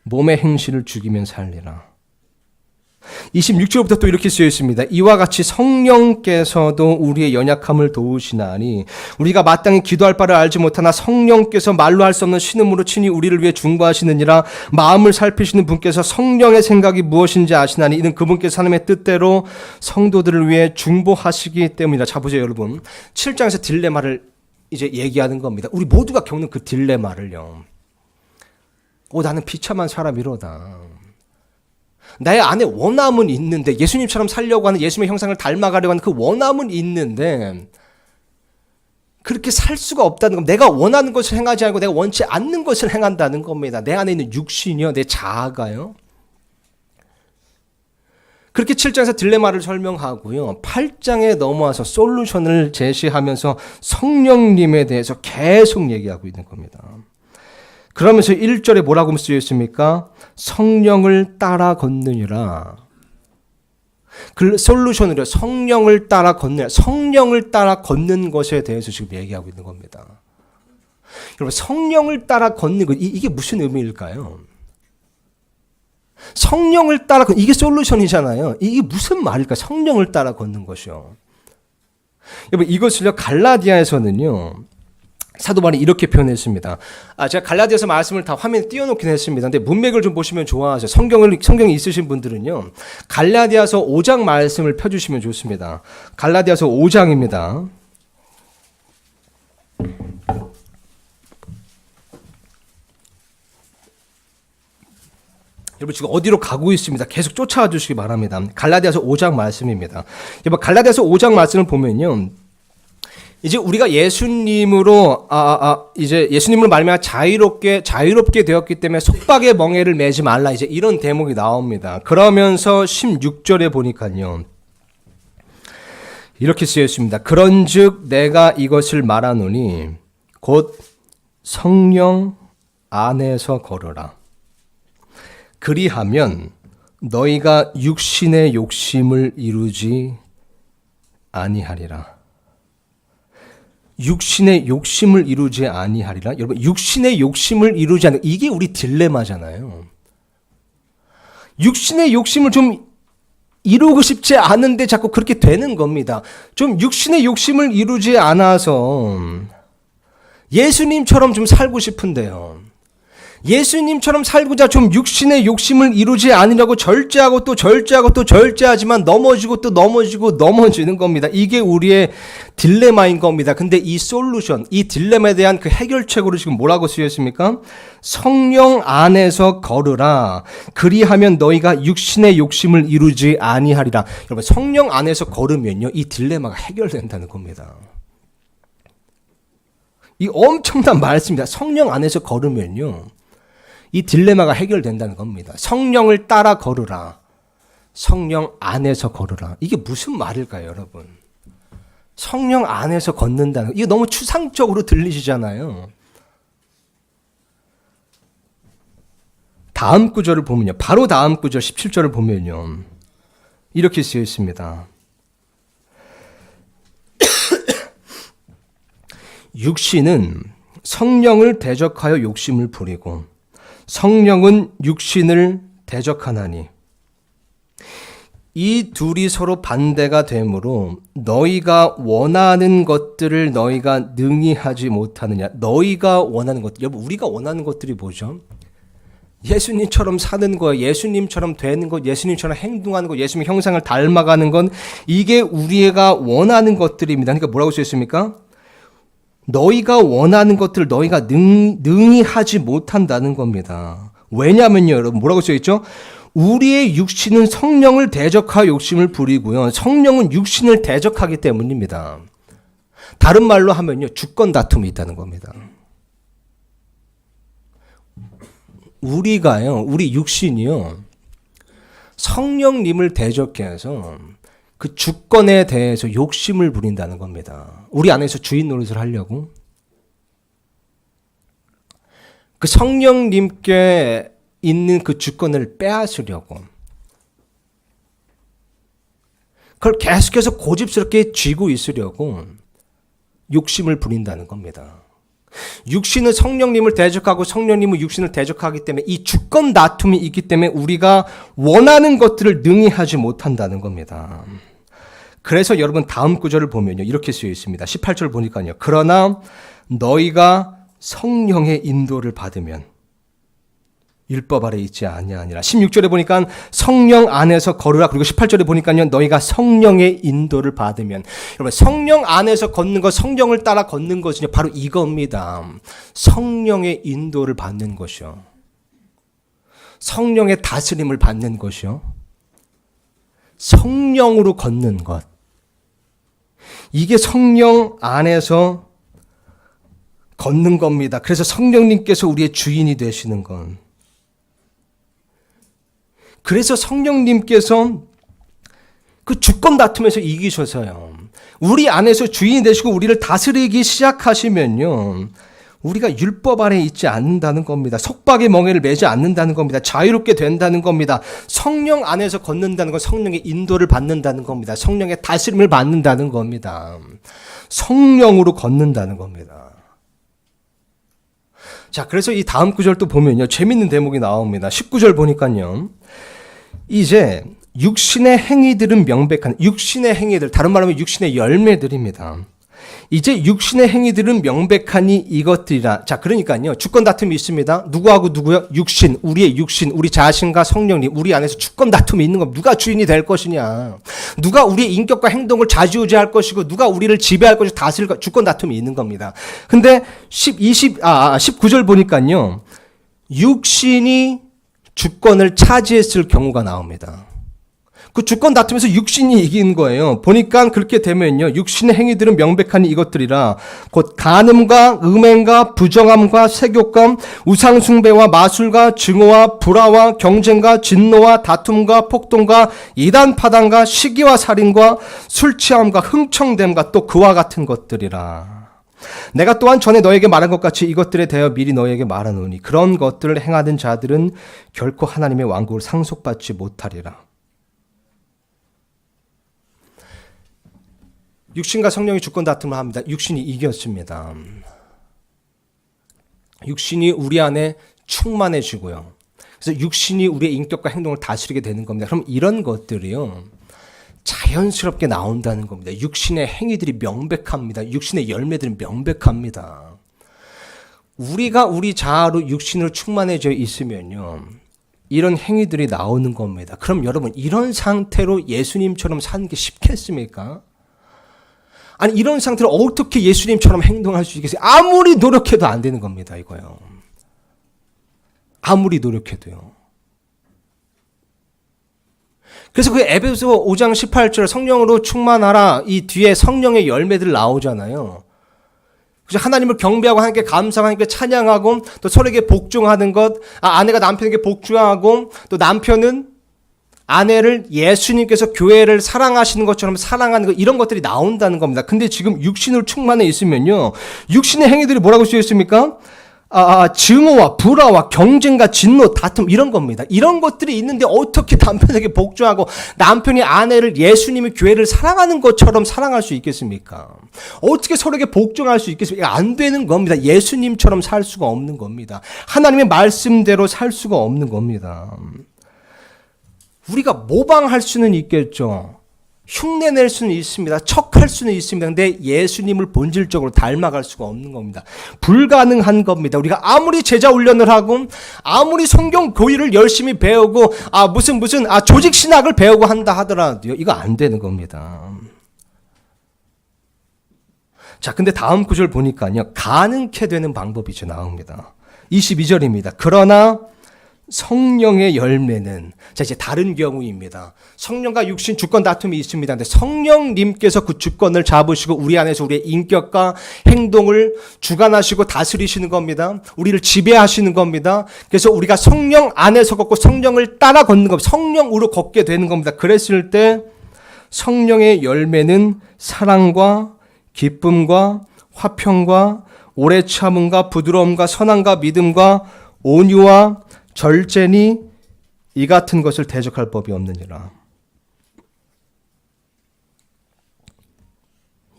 몸의 행실을 죽이면 살리라. 26절부터 또 이렇게 쓰여 있습니다. 이와 같이 성령께서도 우리의 연약함을 도우시나니 우리가 마땅히 기도할 바를 알지 못하나 성령께서 말로 할 수 없는 신음으로 친히 우리를 위해 중보하시느니라. 마음을 살피시는 분께서 성령의 생각이 무엇인지 아시나니 이는 그분께서 하나님의 뜻대로 성도들을 위해 중보하시기 때문이라. 자 보세요 여러분. 7장에서 딜레마를 이제 얘기하는 겁니다. 우리 모두가 겪는 그 딜레마를요. 나는 비참한 사람이로다. 나의 안에 원함은 있는데 예수님처럼 살려고 하는 예수님의 형상을 닮아가려고 하는 그 원함은 있는데 그렇게 살 수가 없다는 겁니다. 내가 원하는 것을 행하지 않고 내가 원치 않는 것을 행한다는 겁니다. 내 안에 있는 육신이요. 내 자아가요. 그렇게 7장에서 딜레마를 설명하고요. 8장에 넘어와서 솔루션을 제시하면서 성령님에 대해서 계속 얘기하고 있는 겁니다. 그러면서 1절에 뭐라고 쓰여 있습니까? 성령을 따라 걷느니라. 그 솔루션으로 성령을 따라 걷느니라. 성령을 따라 걷는 것에 대해서 지금 얘기하고 있는 겁니다. 여러분 성령을 따라 걷는 것 이게 무슨 의미일까요? 성령을 따라 이게 솔루션이잖아요. 이게 무슨 말일까? 성령을 따라 걷는 것이요. 여러분 이것을요 갈라디아에서는요. 사도 바울이 이렇게 표현했습니다. 제가 갈라디아서 말씀을 다 화면에 띄워놓긴 했습니다. 근데 문맥을 좀 보시면 좋아하세요. 성경이 있으신 분들은요. 갈라디아서 5장 말씀을 펴주시면 좋습니다. 갈라디아서 5장입니다. 여러분 지금 어디로 가고 있습니다. 계속 쫓아와 주시기 바랍니다. 갈라디아서 5장 말씀입니다. 여러분 갈라디아서 5장 말씀을 보면요. 이제 우리가 예수님으로 이제 예수님으로 말미암아 자유롭게 되었기 때문에 속박의 멍에를 매지 말라 이제 이런 대목이 나옵니다. 그러면서 16절에 보니까요. 이렇게 쓰여 있습니다. 그런즉 내가 이것을 말하노니 곧 성령 안에서 걸으라. 그리하면 너희가 육신의 욕심을 이루지 아니하리라. 육신의 욕심을 이루지 아니하리라. 여러분 육신의 욕심을 이루지 않는 이게 우리 딜레마잖아요. 육신의 욕심을 좀 이루고 싶지 않은데 자꾸 그렇게 되는 겁니다. 좀 육신의 욕심을 이루지 않아서 예수님처럼 좀 살고 싶은데요. 예수님처럼 살고자 좀 육신의 욕심을 이루지 않으려고 절제하고 또 절제하고 또 절제하지만 넘어지고 또 넘어지고 넘어지는 겁니다. 이게 우리의 딜레마인 겁니다. 근데 이 솔루션, 이 딜레마에 대한 그 해결책으로 지금 뭐라고 쓰였습니까? 성령 안에서 걸으라. 그리하면 너희가 육신의 욕심을 이루지 아니하리라. 여러분 성령 안에서 걸으면요. 이 딜레마가 해결된다는 겁니다. 이 엄청난 말씀입니다. 성령 안에서 걸으면요. 이 딜레마가 해결된다는 겁니다. 성령을 따라 걸으라. 성령 안에서 걸으라. 이게 무슨 말일까요, 여러분? 성령 안에서 걷는다는 이게 너무 추상적으로 들리시잖아요. 다음 구절을 보면요. 바로 다음 구절 17절을 보면요. 이렇게 쓰여 있습니다. 육신은 성령을 대적하여 욕심을 부리고 성령은 육신을 대적하나니 이 둘이 서로 반대가 되므로 너희가 원하는 것들을 너희가 능히 하지 못하느냐. 너희가 원하는 것들. 여러분 우리가 원하는 것들이 뭐죠? 예수님처럼 사는 거, 예수님처럼 되는 것, 예수님처럼 행동하는 것, 예수님의 형상을 닮아가는 건 이게 우리가 원하는 것들입니다. 그러니까 뭐라고 쓰였습니까? 너희가 원하는 것들을 너희가 능히 하지 못한다는 겁니다. 왜냐하면요, 여러분 뭐라고 써있죠? 우리의 육신은 성령을 대적하여 욕심을 부리고요. 성령은 육신을 대적하기 때문입니다. 다른 말로 하면요, 주권 다툼이 있다는 겁니다. 우리 육신이요, 성령님을 대적해서 그 주권에 대해서 욕심을 부린다는 겁니다. 우리 안에서 주인 노릇을 하려고. 그 성령님께 있는 그 주권을 빼앗으려고. 그걸 계속해서 고집스럽게 쥐고 있으려고 욕심을 부린다는 겁니다. 육신은 성령님을 대적하고 성령님은 육신을 대적하기 때문에 이 주권 다툼이 있기 때문에 우리가 원하는 것들을 능히 하지 못한다는 겁니다. 그래서 여러분 다음 구절을 보면요. 이렇게 쓰여 있습니다. 18절 보니까요. 그러나 너희가 성령의 인도를 받으면 율법 아래 있지 아니하니라. 16절에 보니까 성령 안에서 걸으라. 그리고 18절에 보니까요. 너희가 성령의 인도를 받으면. 여러분 성령 안에서 걷는 것, 성령을 따라 걷는 것은요. 바로 이겁니다. 성령의 인도를 받는 것이요. 성령의 다스림을 받는 것이요. 성령으로 걷는 것. 이게 성령 안에서 걷는 겁니다. 그래서 성령님께서 우리의 주인이 되시는 건. 그래서 성령님께서 그 주권 다툼에서 이기셔서요. 우리 안에서 주인이 되시고 우리를 다스리기 시작하시면요. 우리가 율법 아래 있지 않는다는 겁니다. 속박의 멍에를 매지 않는다는 겁니다. 자유롭게 된다는 겁니다. 성령 안에서 걷는다는 건 성령의 인도를 받는다는 겁니다. 성령의 다스림을 받는다는 겁니다. 성령으로 걷는다는 겁니다. 자, 그래서 이 다음 구절 또 보면요. 재밌는 대목이 나옵니다. 19절 보니까요. 이제 육신의 행위들은 명백한, 육신의 행위들, 다른 말로 하면 육신의 열매들입니다. 이제 육신의 행위들은 명백하니 이것들이라. 자, 그러니까요. 주권 다툼이 있습니다. 누구하고 누구요? 육신, 우리의 육신, 우리 자신과 성령님, 우리 안에서 주권 다툼이 있는 겁니다. 누가 주인이 될 것이냐. 누가 우리의 인격과 행동을 좌지우지할 것이고 누가 우리를 지배할 것이고 다스릴 것, 주권 다툼이 있는 겁니다. 근데 19절 보니까요. 육신이 주권을 차지했을 경우가 나옵니다. 그 주권 다툼에서 육신이 이긴 거예요. 보니까 그렇게 되면요. 육신의 행위들은 명백하니 이것들이라. 곧 간음과 음행과 부정함과 색욕감, 우상숭배와 마술과 증오와 불화와 경쟁과 진노와 다툼과 폭동과 이단파당과 시기와 살인과 술취함과 흥청됨과 또 그와 같은 것들이라. 내가 또한 전에 너에게 말한 것 같이 이것들에 대하여 미리 너에게 말하노니 그런 것들을 행하는 자들은 결코 하나님의 왕국을 상속받지 못하리라. 육신과 성령이 주권 다툼을 합니다. 육신이 이겼습니다. 육신이 우리 안에 충만해지고요. 그래서 육신이 우리의 인격과 행동을 다스리게 되는 겁니다. 그럼 이런 것들이요. 자연스럽게 나온다는 겁니다. 육신의 행위들이 명백합니다. 육신의 열매들이 명백합니다. 우리가 우리 자아로 육신으로 충만해져 있으면요. 이런 행위들이 나오는 겁니다. 그럼 여러분 이런 상태로 예수님처럼 사는 게 쉽겠습니까? 아니 이런 상태로 어떻게 예수님처럼 행동할 수 있겠어요? 아무리 노력해도 안 되는 겁니다. 이거요. 아무리 노력해도요. 그래서 그 에베소 5장 18절 성령으로 충만하라 이 뒤에 성령의 열매들 나오잖아요. 그래서 하나님을 경배하고 하나님께 감사하고 하나님께 찬양하고 또 서로에게 복종하는 것, 아내가 남편에게 복종하고 또 남편은 아내를 예수님께서 교회를 사랑하시는 것처럼 사랑하는 것 이런 것들이 나온다는 겁니다. 근데 지금 육신으로 충만해 있으면요. 육신의 행위들이 뭐라고 쓰여 있습니까? 증오와 불화와 경쟁과 진노, 다툼 이런 겁니다. 이런 것들이 있는데 어떻게 남편에게 복종하고 남편이 아내를 예수님의 교회를 사랑하는 것처럼 사랑할 수 있겠습니까? 어떻게 서로에게 복종할 수 있겠습니까? 안 되는 겁니다. 예수님처럼 살 수가 없는 겁니다. 하나님의 말씀대로 살 수가 없는 겁니다. 우리가 모방할 수는 있겠죠. 흉내낼 수는 있습니다. 척할 수는 있습니다. 근데 예수님을 본질적으로 닮아갈 수가 없는 겁니다. 불가능한 겁니다. 우리가 아무리 제자 훈련을 하고 아무리 성경 교리를 열심히 배우고 무슨 조직 신학을 배우고 한다 하더라도요. 이거 안 되는 겁니다. 자, 근데 다음 구절 보니까요. 가능케 되는 방법이 이제 나옵니다. 22절입니다. 그러나 성령의 열매는 자 이제 다른 경우입니다. 성령과 육신 주권 다툼이 있습니다. 근데 성령님께서 그 주권을 잡으시고 우리 안에서 우리의 인격과 행동을 주관하시고 다스리시는 겁니다. 우리를 지배하시는 겁니다. 그래서 우리가 성령 안에서 걷고 성령을 따라 걷는 겁니다. 성령으로 걷게 되는 겁니다. 그랬을 때 성령의 열매는 사랑과 기쁨과 화평과 오래 참음과 부드러움과 선함과 믿음과 온유와 절제니 이 같은 것을 대적할 법이 없느니라.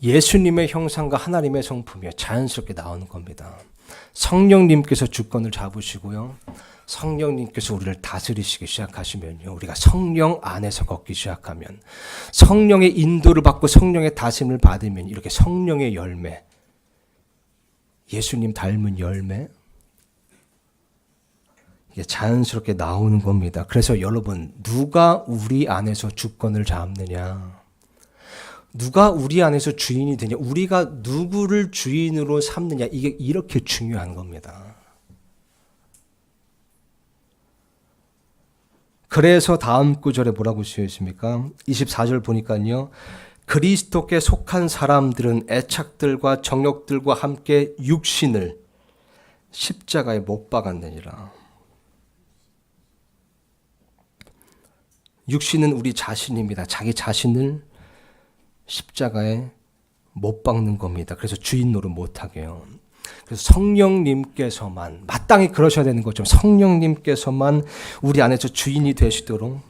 예수님의 형상과 하나님의 성품이 자연스럽게 나오는 겁니다. 성령님께서 주권을 잡으시고요. 성령님께서 우리를 다스리시기 시작하시면요. 우리가 성령 안에서 걷기 시작하면 성령의 인도를 받고 성령의 다스림을 받으면 이렇게 성령의 열매, 예수님 닮은 열매, 이게 자연스럽게 나오는 겁니다. 그래서 여러분, 누가 우리 안에서 주권을 잡느냐? 누가 우리 안에서 주인이 되냐? 우리가 누구를 주인으로 삼느냐? 이게 이렇게 중요한 겁니다. 그래서 다음 구절에 뭐라고 쓰여 있습니까? 24절 보니까요. 그리스도께 속한 사람들은 애착들과 정욕들과 함께 육신을 십자가에 못 박았느니라. 육신은 우리 자신입니다. 자기 자신을 십자가에 못 박는 겁니다. 그래서 주인 노릇 못하게요. 그래서 성령님께서만, 마땅히 그러셔야 되는 거죠. 성령님께서만 우리 안에서 주인이 되시도록,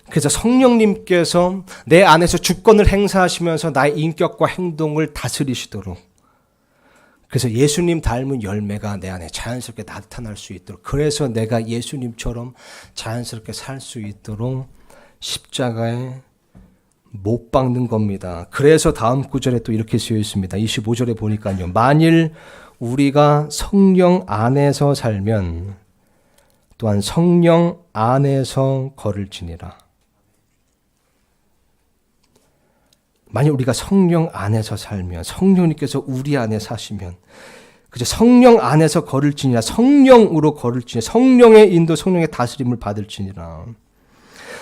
그래서 성령님께서 내 안에서 주권을 행사하시면서 나의 인격과 행동을 다스리시도록, 그래서 예수님 닮은 열매가 내 안에 자연스럽게 나타날 수 있도록, 그래서 내가 예수님처럼 자연스럽게 살 수 있도록 십자가에 못 박는 겁니다. 그래서 다음 구절에 또 이렇게 쓰여 있습니다. 25절에 보니까요. 만일 우리가 성령 안에서 살면 또한 성령 안에서 걸을지니라. 만약 우리가 성령 안에서 살면, 성령님께서 우리 안에 사시면, 그죠? 성령 안에서 걸을지니라, 성령으로 걸을지니라, 성령의 인도, 성령의 다스림을 받을지니라.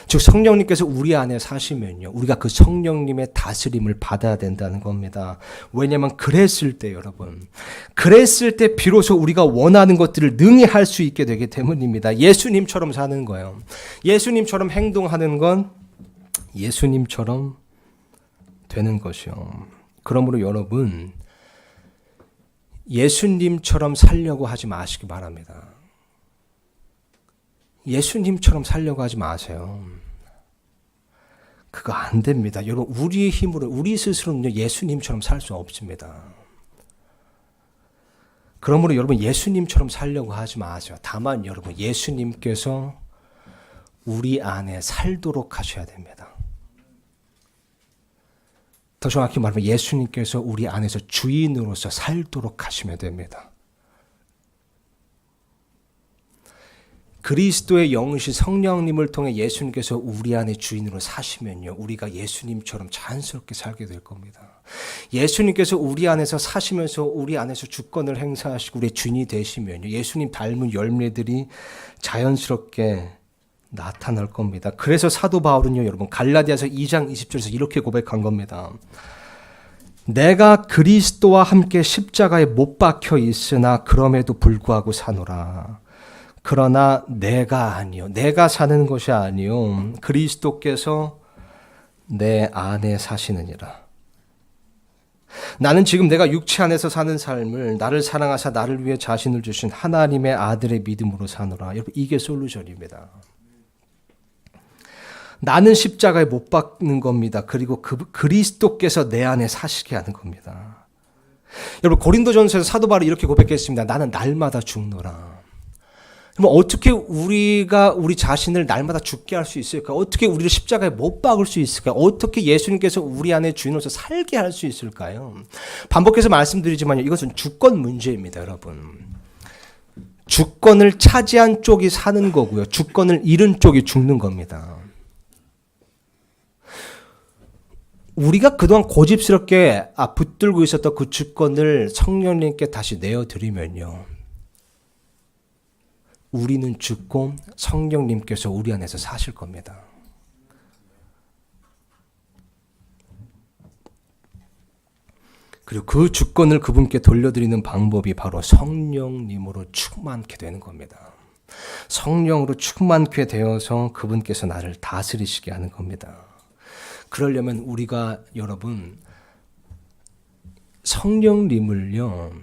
즉 성령님께서 우리 안에 사시면요, 우리가 그 성령님의 다스림을 받아야 된다는 겁니다. 왜냐하면 그랬을 때, 여러분, 그랬을 때 비로소 우리가 원하는 것들을 능히 할 수 있게 되기 때문입니다. 예수님처럼 사는 거예요. 예수님처럼 행동하는 건 예수님처럼 되는 것이요. 그러므로 여러분, 예수님처럼 살려고 하지 마시기 바랍니다. 예수님처럼 살려고 하지 마세요. 그거 안 됩니다. 여러분, 우리의 힘으로, 우리 스스로는 예수님처럼 살 수 없습니다. 그러므로 여러분, 예수님처럼 살려고 하지 마세요. 다만 여러분, 예수님께서 우리 안에 살도록 하셔야 됩니다. 더 정확히 말하면 예수님께서 우리 안에서 주인으로서 살도록 하시면 됩니다. 그리스도의 영이신 성령님을 통해 예수님께서 우리 안에 주인으로 사시면요, 우리가 예수님처럼 자연스럽게 살게 될 겁니다. 예수님께서 우리 안에서 사시면서 우리 안에서 주권을 행사하시고 우리의 주인이 되시면요, 예수님 닮은 열매들이 자연스럽게 나타날 겁니다. 그래서 사도 바울은요, 여러분, 갈라디아서 2장 20절에서 이렇게 고백한 겁니다. 내가 그리스도와 함께 십자가에 못 박혀 있으나 그럼에도 불구하고 사노라. 그러나 내가 아니요, 내가 사는 것이 아니요, 그리스도께서 내 안에 사시느니라. 나는 지금 내가 육체 안에서 사는 삶을 나를 사랑하사 나를 위해 자신을 주신 하나님의 아들의 믿음으로 사노라. 여러분, 이게 솔루션입니다. 나는 십자가에 못 박는 겁니다. 그리고 그리스도께서 내 안에 사시게 하는 겁니다. 여러분, 고린도전서에서 사도 바울이 이렇게 고백했습니다. 나는 날마다 죽노라. 그럼 어떻게 우리가 우리 자신을 날마다 죽게 할 수 있을까? 어떻게 우리를 십자가에 못 박을 수 있을까? 어떻게 예수님께서 우리 안에 주인으로서 살게 할 수 있을까요? 반복해서 말씀드리지만 이것은 주권 문제입니다, 여러분. 주권을 차지한 쪽이 사는 거고요. 주권을 잃은 쪽이 죽는 겁니다. 우리가 그동안 고집스럽게 붙들고 있었던 그 주권을 성령님께 다시 내어드리면요, 우리는 죽고 성령님께서 우리 안에서 사실 겁니다. 그리고 그 주권을 그분께 돌려드리는 방법이 바로 성령님으로 충만케 되는 겁니다. 성령으로 충만케 되어서 그분께서 나를 다스리시게 하는 겁니다. 그러려면 우리가, 여러분, 성령님을요,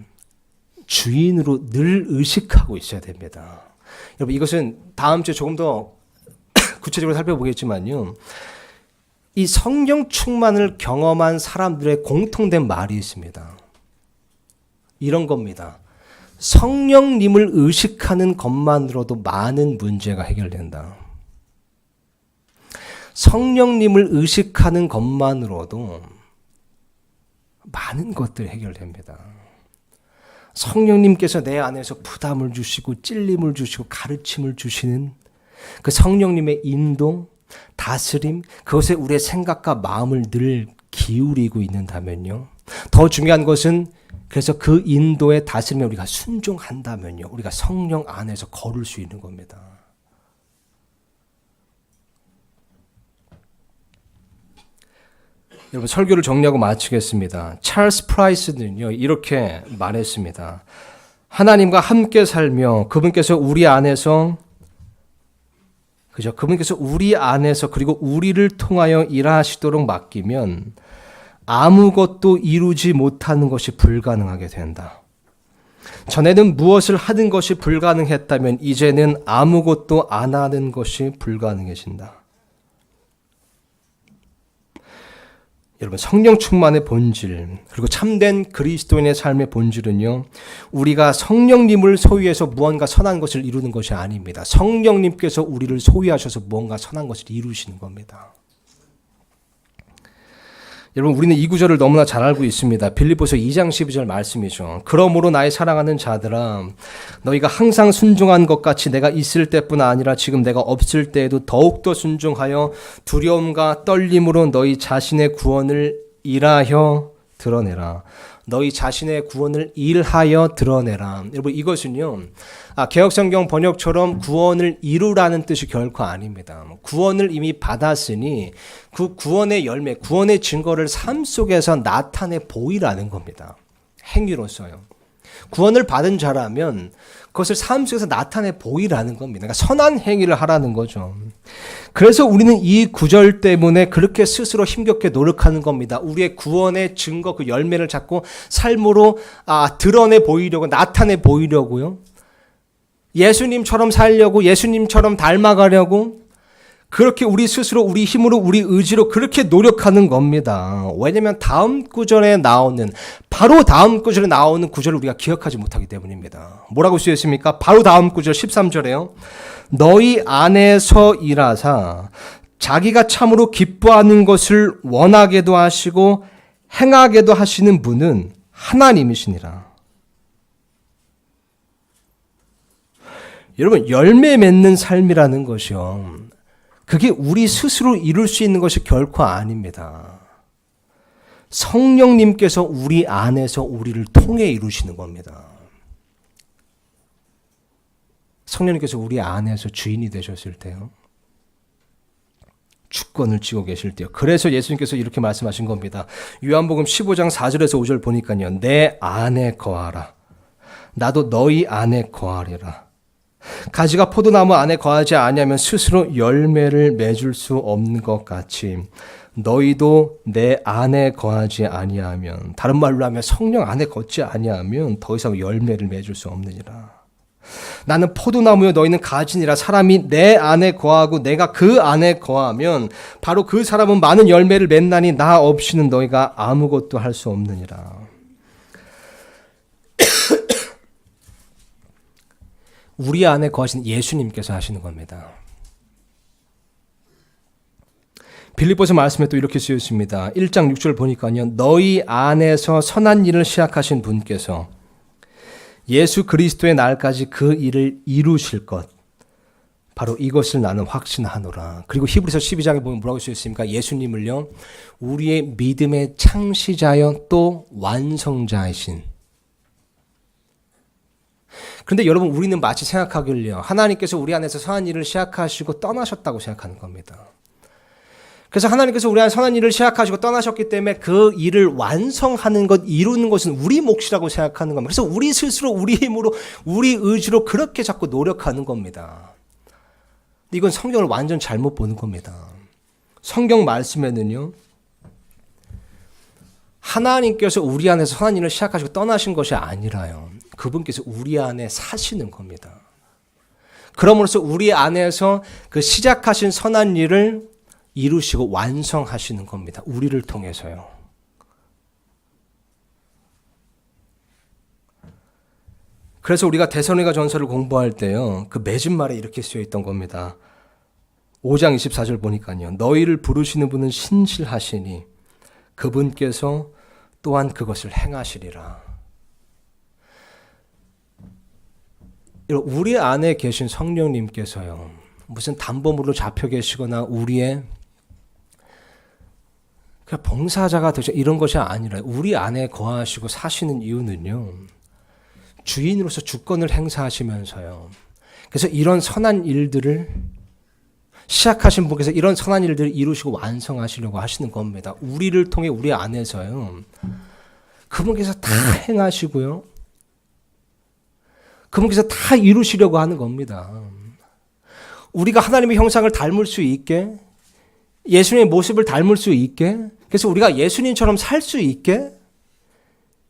주인으로 늘 의식하고 있어야 됩니다. 여러분, 이것은 다음 주에 조금 더 구체적으로 살펴보겠지만요, 이 성령 충만을 경험한 사람들의 공통된 말이 있습니다. 이런 겁니다. 성령님을 의식하는 것만으로도 많은 문제가 해결된다. 성령님을 의식하는 것만으로도 많은 것들이 해결됩니다. 성령님께서 내 안에서 부담을 주시고 찔림을 주시고 가르침을 주시는 그 성령님의 인도, 다스림, 그것에 우리의 생각과 마음을 늘 기울이고 있는다면요. 더 중요한 것은 그래서 그 인도의 다스림에 우리가 순종한다면요. 우리가 성령 안에서 걸을 수 있는 겁니다. 여러분 설교를 정리하고 마치겠습니다. 찰스 프라이스는요 이렇게 말했습니다. 하나님과 함께 살며 그분께서 우리 안에서 그리고 우리를 통하여 일하시도록 맡기면 아무것도 이루지 못하는 것이 불가능하게 된다. 전에는 무엇을 하는 것이 불가능했다면 이제는 아무것도 안 하는 것이 불가능해진다. 여러분 성령 충만의 본질 그리고 참된 그리스도인의 삶의 본질은요. 우리가 성령님을 소유해서 무언가 선한 것을 이루는 것이 아닙니다. 성령님께서 우리를 소유하셔서 무언가 선한 것을 이루시는 겁니다. 여러분 우리는 이 구절을 너무나 잘 알고 있습니다. 빌립보서 2장 12절 말씀이죠. 그러므로 나의 사랑하는 자들아 너희가 항상 순종한 것 같이 내가 있을 때뿐 아니라 지금 내가 없을 때에도 더욱더 순종하여 두려움과 떨림으로 너희 자신의 구원을 일하여 드러내라. 너희 자신의 구원을 일하여 드러내라. 여러분 이것은요. 개역성경 번역처럼 구원을 이루라는 뜻이 결코 아닙니다. 구원을 이미 받았으니 그 구원의 열매, 구원의 증거를 삶 속에서 나타내 보이라는 겁니다. 행위로서요. 구원을 받은 자라면 그것을 삶 속에서 나타내 보이라는 겁니다. 그러니까 선한 행위를 하라는 거죠. 그래서 우리는 이 구절 때문에 그렇게 스스로 힘겹게 노력하는 겁니다. 우리의 구원의 증거, 그 열매를 잡고 삶으로 드러내 보이려고, 나타내 보이려고요. 예수님처럼 살려고, 예수님처럼 닮아가려고, 그렇게 우리 스스로, 우리 힘으로, 우리 의지로 그렇게 노력하는 겁니다. 왜냐하면 바로 다음 구절에 나오는 구절을 우리가 기억하지 못하기 때문입니다. 뭐라고 쓰였습니까? 바로 다음 구절 13절에요. 너희 안에서 일하사 자기가 참으로 기뻐하는 것을 원하게도 하시고 행하게도 하시는 분은 하나님이시니라. 여러분 열매 맺는 삶이라는 것이요. 그게 우리 스스로 이룰 수 있는 것이 결코 아닙니다. 성령님께서 우리 안에서 우리를 통해 이루시는 겁니다. 성령님께서 우리 안에서 주인이 되셨을 때요. 주권을 쥐고 계실 때요. 그래서 예수님께서 이렇게 말씀하신 겁니다. 요한복음 15장 4절에서 5절 보니까요. 내 안에 거하라. 나도 너희 안에 거하리라. 가지가 포도나무 안에 거하지 아니하면 스스로 열매를 맺을 수 없는 것 같이 너희도 내 안에 거하지 아니하면, 다른 말로 하면 성령 안에 걷지 아니하면 더 이상 열매를 맺을 수 없느니라. 나는 포도나무요 너희는 가지니라. 사람이 내 안에 거하고 내가 그 안에 거하면 바로 그 사람은 많은 열매를 맺나니 나 없이는 너희가 아무것도 할 수 없느니라. 우리 안에 거하신 예수님께서 하시는 겁니다. 빌립보서 말씀에 또 이렇게 쓰여 있습니다. 1장 6절 보니까요. 너희 안에서 선한 일을 시작하신 분께서 예수 그리스도의 날까지 그 일을 이루실 것, 바로 이것을 나는 확신하노라. 그리고 히브리서 12장에 보면 뭐라고 쓰여 있습니까? 예수님을요. 우리의 믿음의 창시자여 또 완성자이신. 그런데 여러분 우리는 마치 생각하길요. 하나님께서 우리 안에서 선한 일을 시작하시고 떠나셨다고 생각하는 겁니다. 그래서 하나님께서 우리 안에 선한 일을 시작하시고 떠나셨기 때문에 그 일을 완성하는 것, 이루는 것은 우리 몫이라고 생각하는 겁니다. 그래서 우리 스스로, 우리 힘으로, 우리 의지로 그렇게 자꾸 노력하는 겁니다. 근데 이건 성경을 완전 잘못 보는 겁니다. 성경 말씀에는요. 하나님께서 우리 안에서 선한 일을 시작하시고 떠나신 것이 아니라요. 그분께서 우리 안에 사시는 겁니다. 그러므로써 우리 안에서 그 시작하신 선한 일을 이루시고 완성하시는 겁니다. 우리를 통해서요. 그래서 우리가 데살로니가 전서를 공부할 때요. 그 맺은 말에 이렇게 쓰여 있던 겁니다. 5장 24절 보니까요. 너희를 부르시는 분은 신실하시니 그분께서 또한 그것을 행하시리라. 우리 안에 계신 성령님께서요. 무슨 담보물로 잡혀 계시거나 우리의 봉사자가 되셔 이런 것이 아니라 우리 안에 거하시고 사시는 이유는요. 주인으로서 주권을 행사하시면서요. 그래서 이런 선한 일들을 시작하신 분께서 이런 선한 일들을 이루시고 완성하시려고 하시는 겁니다. 우리를 통해 우리 안에서요. 그분께서 다 행하시고요. 그분께서 다 이루시려고 하는 겁니다. 우리가 하나님의 형상을 닮을 수 있게, 예수님의 모습을 닮을 수 있게, 그래서 우리가 예수님처럼 살 수 있게,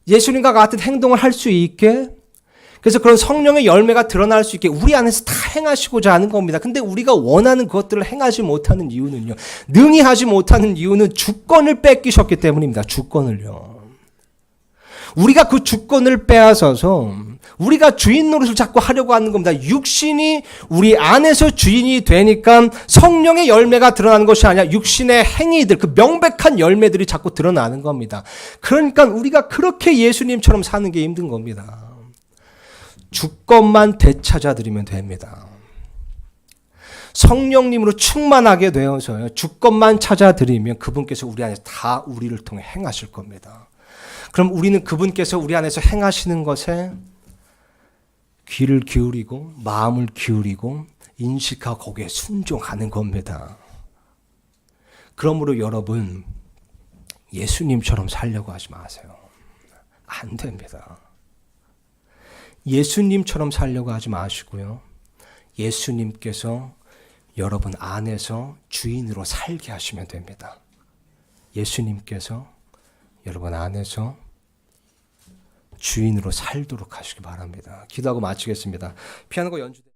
예수님과 같은 행동을 할 수 있게, 그래서 그런 성령의 열매가 드러날 수 있게 우리 안에서 다 행하시고자 하는 겁니다. 근데 우리가 원하는 것들을 행하지 못하는 이유는요. 능히 하지 못하는 이유는 주권을 뺏기셨기 때문입니다. 주권을요. 우리가 그 주권을 빼앗아서 우리가 주인 노릇을 자꾸 하려고 하는 겁니다. 육신이 우리 안에서 주인이 되니까 성령의 열매가 드러나는 것이 아니라 육신의 행위들, 그 명백한 열매들이 자꾸 드러나는 겁니다. 그러니까 우리가 그렇게 예수님처럼 사는 게 힘든 겁니다. 주권만 되찾아드리면 됩니다. 성령님으로 충만하게 되어서요. 주권만 찾아드리면 그분께서 우리 안에서 다 우리를 통해 행하실 겁니다. 그럼 우리는 그분께서 우리 안에서 행하시는 것에 귀를 기울이고 마음을 기울이고 인식하고 거기에 순종하는 겁니다. 그러므로 여러분 예수님처럼 살려고 하지 마세요. 안 됩니다. 예수님처럼 살려고 하지 마시고요. 예수님께서 여러분 안에서 주인으로 살게 하시면 됩니다. 예수님께서 여러분 안에서 주인으로 살도록 하시기 바랍니다. 기도하고 마치겠습니다. 피아노가 연주돼